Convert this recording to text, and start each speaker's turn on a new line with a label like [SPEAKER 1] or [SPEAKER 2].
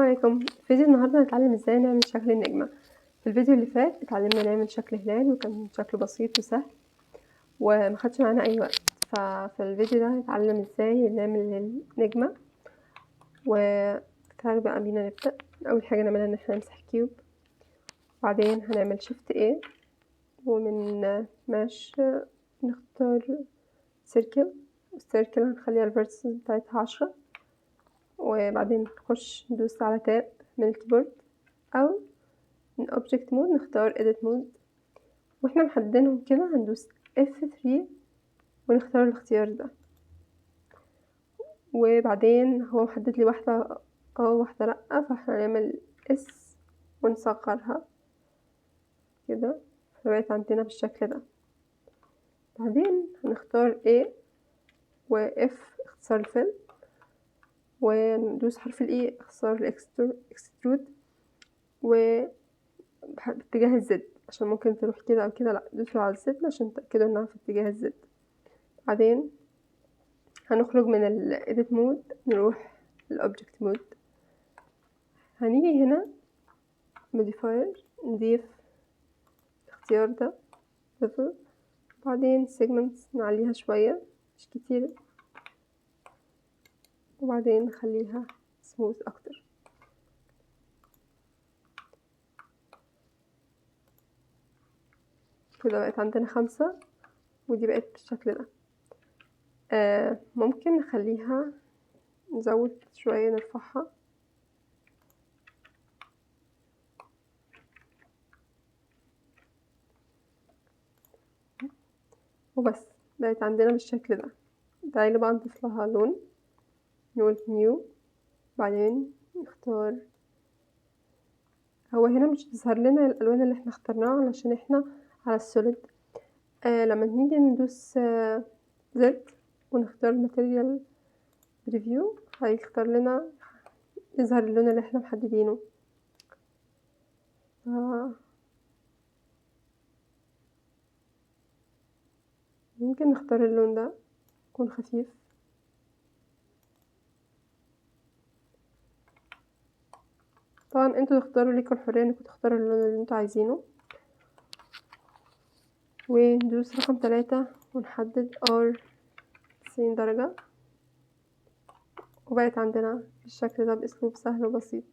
[SPEAKER 1] عليكم. فيديو النهارده هنتعلم ازاي نعمل شكل النجمة. في الفيديو اللي فات اتعلمنا نعمل شكل هلال وكان شكله بسيط وسهل ومخدش معانا اي وقت. ففي الفيديو ده هنتعلم ازاي نعمل النجمة. وتعالوا بقى بينا نبدأ. اول حاجة نعملها ان احنا نمسح كيوب، بعدين هنعمل شيفت A ومن ماش نختار سيركل. السيركل هنخليها الفيرتسز بتاعتها 10، وبعدين نخش ندوس على تاب من الكيبورد او من object mode نختار edit mode، واحنا محددينهم كده هندوس F3 ونختار الاختيار ده. وبعدين هو محدد لي واحدة واحدة لأ، فاحنا هنعمل S ونصغرها كده فبقت عندنا بالشكل ده. بعدين هنختار A و F اختصار الفيل، وندوس حرف ال E اختصار extrude باتجاه الزد عشان ممكن تروح كده او كده، لا دوسوا على الزد عشان تأكدوا انها في اتجاه الزد. بعدين هنخرج من ال edit mode نروح ال object mode، هنيجي هنا modifier نضيف الاختيار ده level، بعدين segments نعليها شوية مش كتير، وبعدين نخليها smooth اكتر كده. بقت عندنا 5 ودي بقت بالشكل ده. ممكن نخليها نزود شوية نرفعها وبس. بقت عندنا بالشكل ده. تعالوا بقى نضيف لها لون، نقول نيو، بعدين نختار. هو هنا مش تظهر لنا الالوان اللي احنا اخترناها علشان احنا على السوليد. لما نيجي ندوس زد ونختار ماتيريال بريفيو هيختار لنا يظهر اللون اللي احنا محددينه. ممكن نختار اللون ده يكون خفيف. طبعا انتوا تختاروا، ليكوا الحرية انكم تختاروا اللون اللي انتوا عايزينه. وندوس رقم 3 ونحدد R 90 درجة، وبقت عندنا بالشكل ده بأسلوب سهل وبسيط.